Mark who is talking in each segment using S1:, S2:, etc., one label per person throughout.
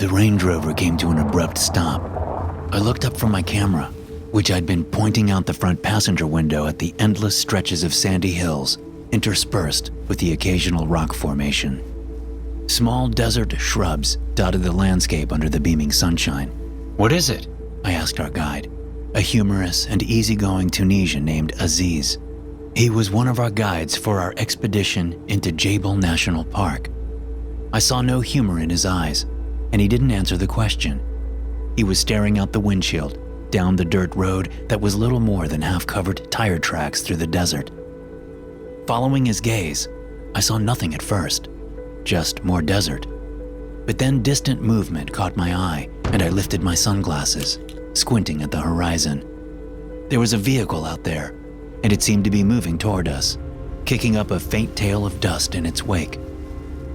S1: The Range Rover came to an abrupt stop. I looked up from my camera, which I'd been pointing out the front passenger window at the endless stretches of sandy hills, interspersed with the occasional rock formation. Small desert shrubs dotted the landscape under the beaming sunshine. "What is it?" I asked our guide, a humorous and easygoing Tunisian named Aziz. He was one of our guides for our expedition into Jebel National Park. I saw no humor in his eyes, and he didn't answer the question. He was staring out the windshield, down the dirt road that was little more than half-covered tire tracks through the desert. Following his gaze, I saw nothing at first, just more desert. But then distant movement caught my eye, and I lifted my sunglasses, squinting at the horizon. There was a vehicle out there, and it seemed to be moving toward us, kicking up a faint tail of dust in its wake.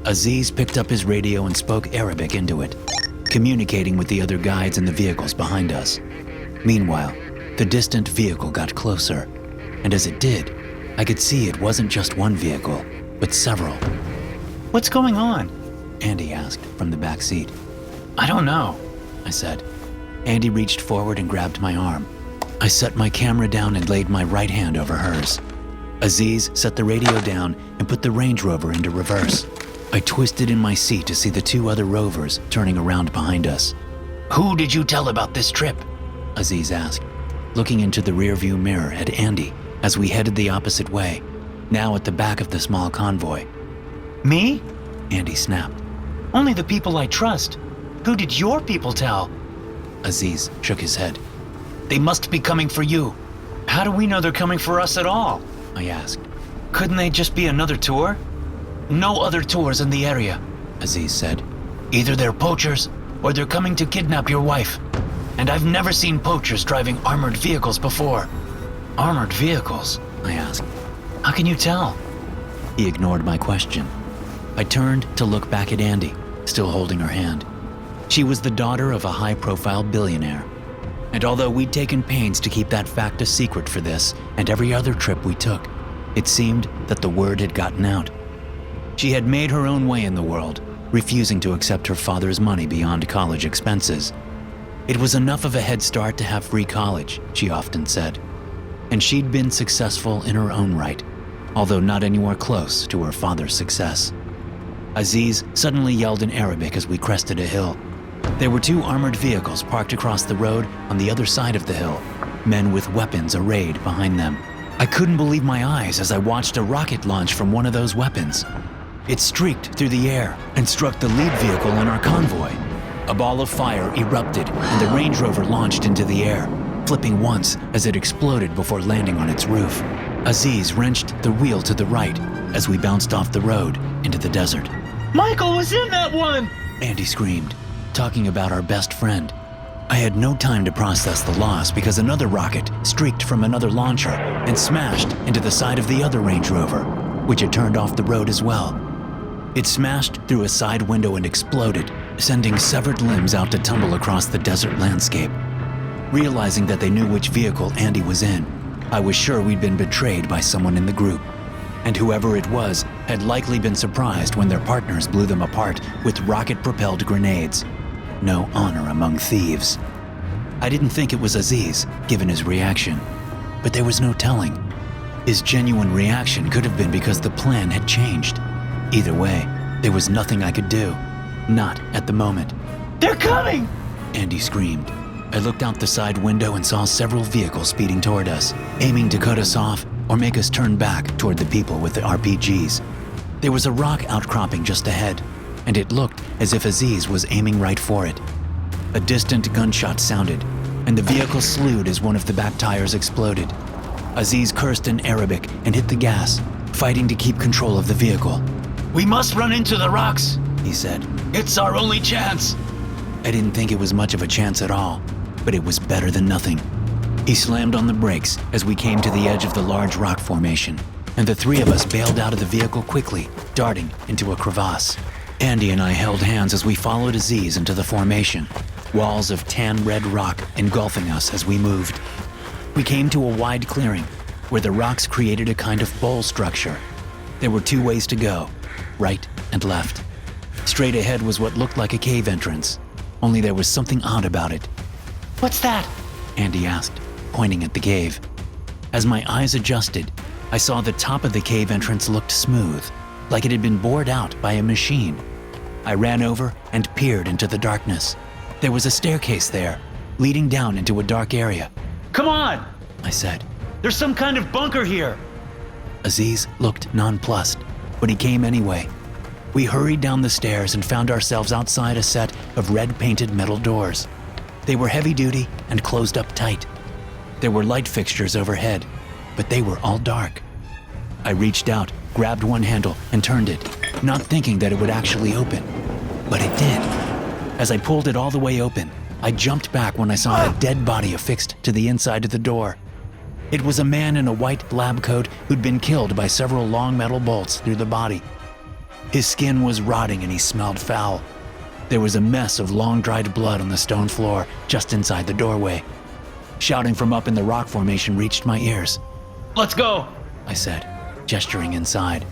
S1: Aziz picked up his radio and spoke Arabic into it, communicating with the other guides in the vehicles behind us. Meanwhile, the distant vehicle got closer, and as it did, I could see it wasn't just one vehicle, but several. "What's going on?" Andy asked from the back seat. "I don't know," I said. Andy reached forward and grabbed my arm. I set my camera down and laid my right hand over hers. Aziz set the radio down and put the Range Rover into reverse. I twisted in my seat to see the two other rovers turning around behind us. "Who did you tell about this trip?" Aziz asked, looking into the rearview mirror at Andy as we headed the opposite way, now at the back of the small convoy. "Me?" Andy snapped. "Only the people I trust. Who did your people tell?" Aziz shook his head. "They must be coming for you." "How do we know they're coming for us at all?" I asked. "Couldn't they just be another tour?" "No other tours in the area," Aziz said. "Either they're poachers or they're coming to kidnap your wife. And I've never seen poachers driving armored vehicles before." "Armored vehicles?" I asked. "How can you tell?" He ignored my question. I turned to look back at Andy, still holding her hand. She was the daughter of a high-profile billionaire. And although we'd taken pains to keep that fact a secret for this and every other trip we took, it seemed that the word had gotten out. She had made her own way in the world, refusing to accept her father's money beyond college expenses. It was enough of a head start to have free college, she often said. And she'd been successful in her own right, although not anywhere close to her father's success. Aziz suddenly yelled in Arabic as we crested a hill. There were two armored vehicles parked across the road on the other side of the hill, men with weapons arrayed behind them. I couldn't believe my eyes as I watched a rocket launch from one of those weapons. It streaked through the air and struck the lead vehicle in our convoy. A ball of fire erupted and the Range Rover launched into the air, flipping once as it exploded before landing on its roof. Aziz wrenched the wheel to the right as we bounced off the road into the desert. "Michael was in that one!" Andy screamed, talking about our best friend. I had no time to process the loss because another rocket streaked from another launcher and smashed into the side of the other Range Rover, which had turned off the road as well. It smashed through a side window and exploded, sending severed limbs out to tumble across the desert landscape. Realizing that they knew which vehicle Andy was in, I was sure we'd been betrayed by someone in the group. And whoever it was had likely been surprised when their partners blew them apart with rocket-propelled grenades. No honor among thieves. I didn't think it was Aziz, given his reaction, but there was no telling. His genuine reaction could have been because the plan had changed. Either way, there was nothing I could do. Not at the moment. "They're coming!" Andy screamed. I looked out the side window and saw several vehicles speeding toward us, aiming to cut us off or make us turn back toward the people with the RPGs. There was a rock outcropping just ahead, and it looked as if Aziz was aiming right for it. A distant gunshot sounded, and the vehicle slewed as one of the back tires exploded. Aziz cursed in Arabic and hit the gas, fighting to keep control of the vehicle. "We must run into the rocks," he said. "It's our only chance." I didn't think it was much of a chance at all, but it was better than nothing. He slammed on the brakes as we came to the edge of the large rock formation, and the three of us bailed out of the vehicle quickly, darting into a crevasse. Andy and I held hands as we followed Aziz into the formation, walls of tan-red rock engulfing us as we moved. We came to a wide clearing where the rocks created a kind of bowl structure. There were two ways to go, right and left. Straight ahead was what looked like a cave entrance, only there was something odd about it.
S2: What's that?
S1: Andy asked, pointing at the cave. As my eyes adjusted, I saw the top of the cave entrance looked smooth, like it had been bored out by a machine. I ran over and peered into the darkness. There was a staircase there, leading down into a dark area.
S2: Come on!
S1: I said.
S2: There's some kind of bunker here.
S1: Aziz looked nonplussed, but he came anyway. We hurried down the stairs and found ourselves outside a set of red-painted metal doors. They were heavy-duty and closed up tight. There were light fixtures overhead, but they were all dark. I reached out, grabbed one handle, and turned it, not thinking that it would actually open. But it did. As I pulled it all the way open, I jumped back when I saw a dead body affixed to the inside of the door. It was a man in a white lab coat who'd been killed by several long metal bolts through the body. His skin was rotting and he smelled foul. There was a mess of long-dried blood on the stone floor just inside the doorway. Shouting from up in the rock formation reached my ears.
S2: Let's go,
S1: I said, gesturing inside.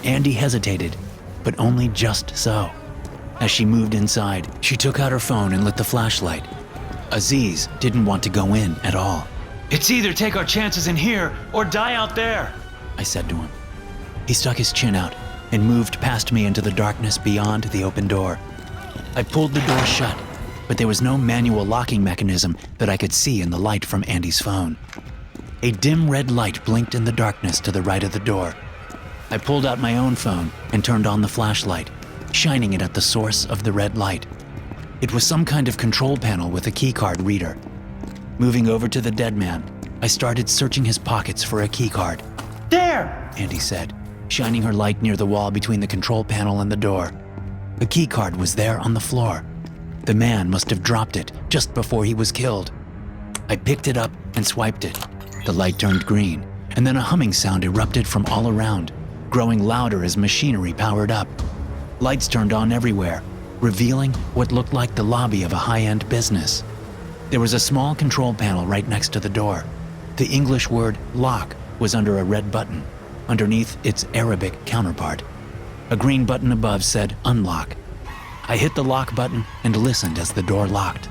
S1: Andy hesitated, but only just so. As she moved inside, she took out her phone and lit the flashlight. Aziz didn't want to go in at all.
S2: It's either take our chances in here or die out there,
S1: I said to him. He stuck his chin out and moved past me into the darkness beyond the open door. I pulled the door shut, but there was no manual locking mechanism that I could see in the light from Andy's phone. A dim red light blinked in the darkness to the right of the door. I pulled out my own phone and turned on the flashlight, shining it at the source of the red light. It was some kind of control panel with a keycard reader. Moving over to the dead man, I started searching his pockets for a keycard.
S2: There!
S1: Andy said, shining her light near the wall between the control panel and the door. The keycard was there on the floor. The man must have dropped it just before he was killed. I picked it up and swiped it. The light turned green, and then a humming sound erupted from all around, growing louder as machinery powered up. Lights turned on everywhere, revealing what looked like the lobby of a high-end business. There was a small control panel right next to the door. The English word lock was under a red button, underneath its Arabic counterpart. A green button above said unlock. I hit the lock button and listened as the door locked.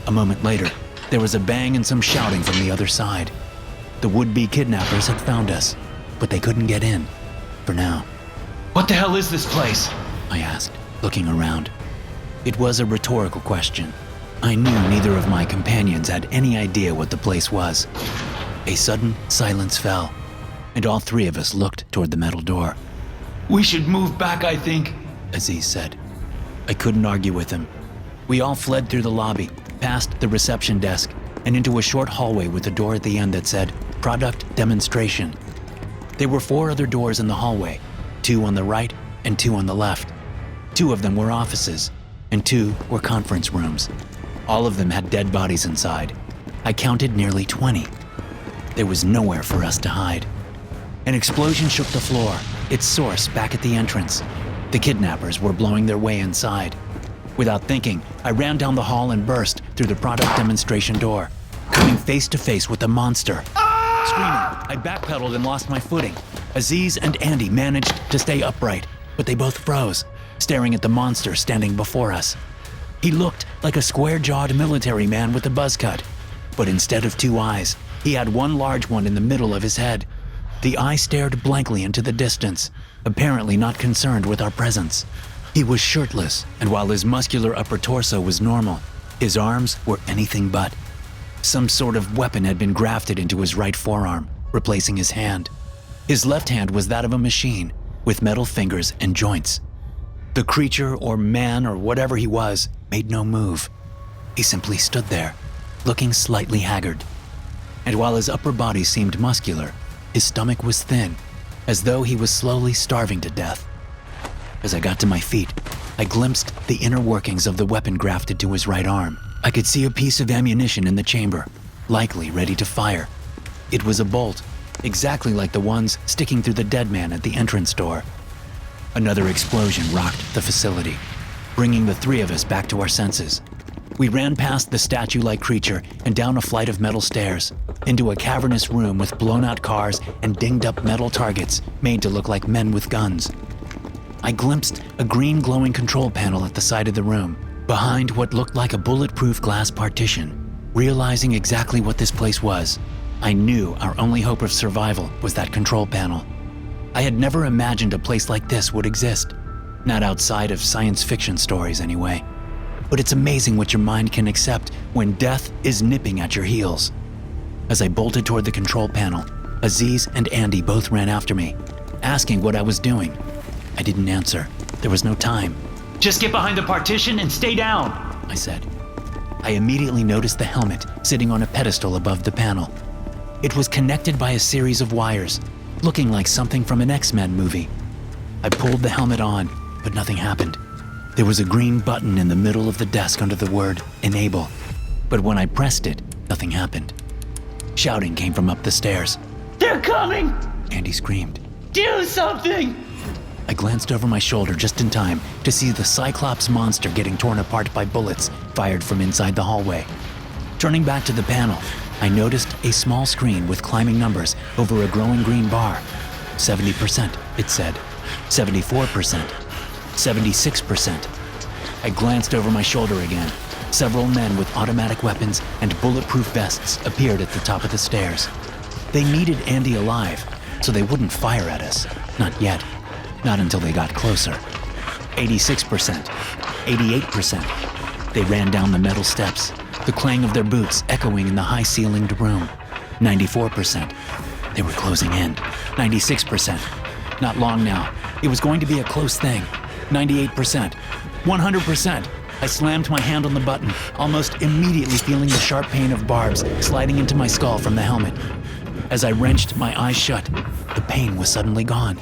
S1: A moment later, there was a bang and some shouting from the other side. The would-be kidnappers had found us, but they couldn't get in, for now.
S2: What the hell is this place?
S1: I asked, looking around. It was a rhetorical question. I knew neither of my companions had any idea what the place was. A sudden silence fell, and all three of us looked toward the metal door.
S2: We should move back, I think,
S1: Aziz said. I couldn't argue with him. We all fled through the lobby, past the reception desk, and into a short hallway with a door at the end that said, Product Demonstration. There were 4 other doors in the hallway, 2 on the right and 2 on the left. 2 of them were offices, and 2 were conference rooms. All of them had dead bodies inside. I counted nearly 20. There was nowhere for us to hide. An explosion shook the floor, its source back at the entrance. The kidnappers were blowing their way inside. Without thinking, I ran down the hall and burst through the product demonstration door, coming face to face with the monster. Screaming, I backpedaled and lost my footing. Aziz and Andy managed to stay upright, but they both froze, staring at the monster standing before us. He looked like a square-jawed military man with a buzz cut, but instead of 2 eyes, he had one large one in the middle of his head. The eye stared blankly into the distance, apparently not concerned with our presence. He was shirtless, and while his muscular upper torso was normal, his arms were anything but. Some sort of weapon had been grafted into his right forearm, replacing his hand. His left hand was that of a machine, with metal fingers and joints. The creature or man or whatever he was made no move. He simply stood there, looking slightly haggard. And while his upper body seemed muscular, his stomach was thin, as though he was slowly starving to death. As I got to my feet, I glimpsed the inner workings of the weapon grafted to his right arm. I could see a piece of ammunition in the chamber, likely ready to fire. It was a bolt, exactly like the ones sticking through the dead man at the entrance door. Another explosion rocked the facility, bringing the 3 of us back to our senses. We ran past the statue-like creature and down a flight of metal stairs, into a cavernous room with blown-out cars and dinged-up metal targets made to look like men with guns. I glimpsed a green glowing control panel at the side of the room, Behind what looked like a bulletproof glass partition, realizing exactly what this place was, I knew our only hope of survival was that control panel. I had never imagined a place like this would exist, not outside of science fiction stories anyway. But it's amazing what your mind can accept when death is nipping at your heels. As I bolted toward the control panel, Aziz and Andy both ran after me, asking what I was doing. I didn't answer. There was no time.
S2: Just get behind the partition and stay down,
S1: I said. I immediately noticed the helmet sitting on a pedestal above the panel. It was connected by a series of wires, looking like something from an X-Men movie. I pulled the helmet on, but nothing happened. There was a green button in the middle of the desk under the word Enable, but when I pressed it, nothing happened. Shouting came from up the stairs.
S2: They're coming!
S1: Andy screamed.
S2: Do something!
S1: I glanced over my shoulder just in time to see the Cyclops monster getting torn apart by bullets fired from inside the hallway. Turning back to the panel, I noticed a small screen with climbing numbers over a growing green bar. 70%, it said. 74%. 76%. I glanced over my shoulder again. Several men with automatic weapons and bulletproof vests appeared at the top of the stairs. They needed Andy alive, so they wouldn't fire at us. Not yet. Not until they got closer. 86%. 88%. They ran down the metal steps, the clang of their boots echoing in the high-ceilinged room. 94%. They were closing in. 96%. Not long now. It was going to be a close thing. 98%. 100%. I slammed my hand on the button, almost immediately feeling the sharp pain of barbs sliding into my skull from the helmet. As I wrenched my eyes shut, the pain was suddenly gone.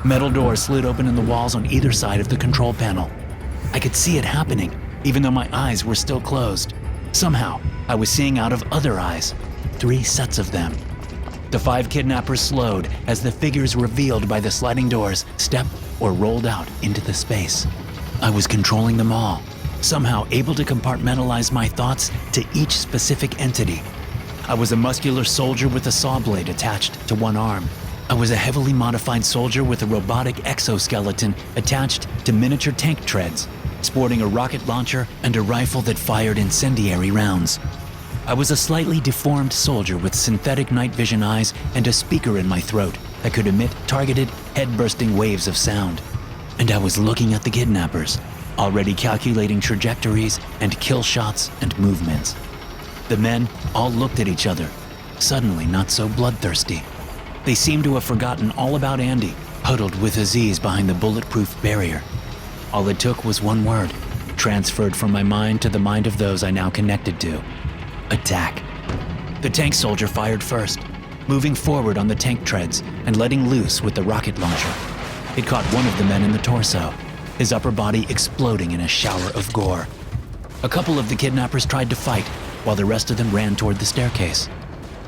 S1: Metal doors slid open in the walls on either side of the control panel. I could see it happening, even though my eyes were still closed. Somehow, I was seeing out of other eyes, 3 sets of them. The 5 kidnappers slowed as the figures revealed by the sliding doors stepped or rolled out into the space. I was controlling them all, somehow able to compartmentalize my thoughts to each specific entity. I was a muscular soldier with a saw blade attached to one arm. I was a heavily modified soldier with a robotic exoskeleton attached to miniature tank treads, sporting a rocket launcher and a rifle that fired incendiary rounds. I was a slightly deformed soldier with synthetic night vision eyes and a speaker in my throat that could emit targeted, head-bursting waves of sound. And I was looking at the kidnappers, already calculating trajectories and kill shots and movements. The men all looked at each other, suddenly not so bloodthirsty. They seemed to have forgotten all about Andy, huddled with Aziz behind the bulletproof barrier. All it took was one word, transferred from my mind to the mind of those I now connected to. Attack. The tank soldier fired first, moving forward on the tank treads and letting loose with the rocket launcher. It caught one of the men in the torso, his upper body exploding in a shower of gore. A couple of the kidnappers tried to fight, while the rest of them ran toward the staircase.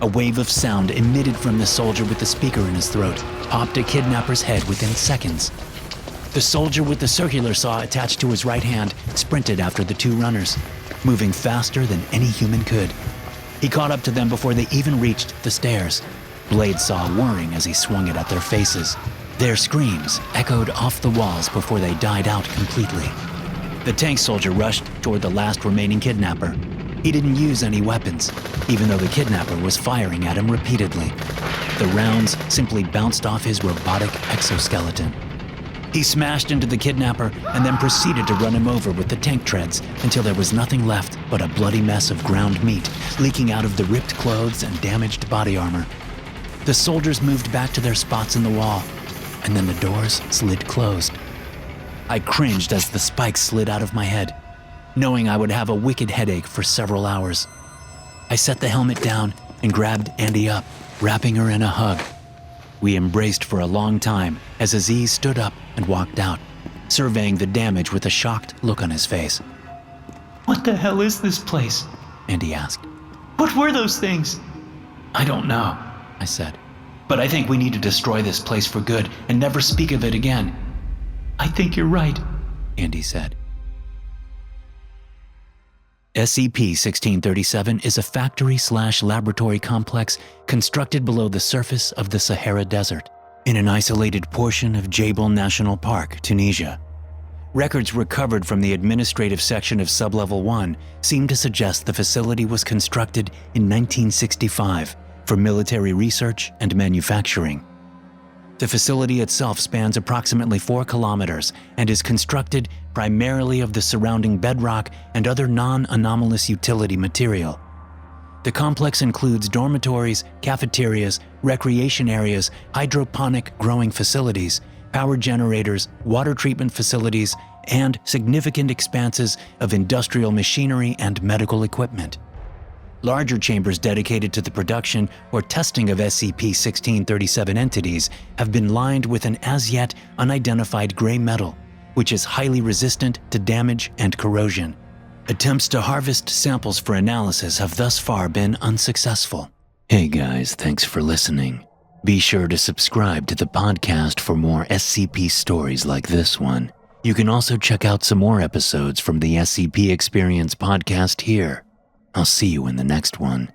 S1: A wave of sound emitted from the soldier with the speaker in his throat popped a kidnapper's head within seconds. The soldier with the circular saw attached to his right hand sprinted after the 2 runners, moving faster than any human could. He caught up to them before they even reached the stairs, blade saw whirring as he swung it at their faces. Their screams echoed off the walls before they died out completely. The tank soldier rushed toward the last remaining kidnapper. He didn't use any weapons, even though the kidnapper was firing at him repeatedly. The rounds simply bounced off his robotic exoskeleton. He smashed into the kidnapper and then proceeded to run him over with the tank treads until there was nothing left but a bloody mess of ground meat leaking out of the ripped clothes and damaged body armor. The soldiers moved back to their spots in the wall, and then the doors slid closed. I cringed as the spikes slid out of my head, knowing I would have a wicked headache for several hours. I set the helmet down and grabbed Andy up, wrapping her in a hug. We embraced for a long time as Aziz stood up and walked out, surveying the damage with a shocked look on his face.
S2: What the hell is this place?
S1: Andy asked.
S2: What were those things? I don't know,
S1: I said.
S2: But I think we need to destroy this place for good and never speak of it again. I think you're right,
S1: Andy said. SCP-1637 is a factory/laboratory complex constructed below the surface of the Sahara Desert, in an isolated portion of Jebel National Park, Tunisia. Records recovered from the administrative section of Sublevel 1 seem to suggest the facility was constructed in 1965 for military research and manufacturing. The facility itself spans approximately 4 kilometers and is constructed primarily of the surrounding bedrock and other non-anomalous utility material. The complex includes dormitories, cafeterias, recreation areas, hydroponic growing facilities, power generators, water treatment facilities, and significant expanses of industrial machinery and medical equipment. Larger chambers dedicated to the production or testing of SCP-1637 entities have been lined with an as-yet unidentified gray metal, which is highly resistant to damage and corrosion. Attempts to harvest samples for analysis have thus far been unsuccessful. Hey guys, thanks for listening. Be sure to subscribe to the podcast for more SCP stories like this one. You can also check out some more episodes from the SCP Experience podcast here. I'll see you in the next one.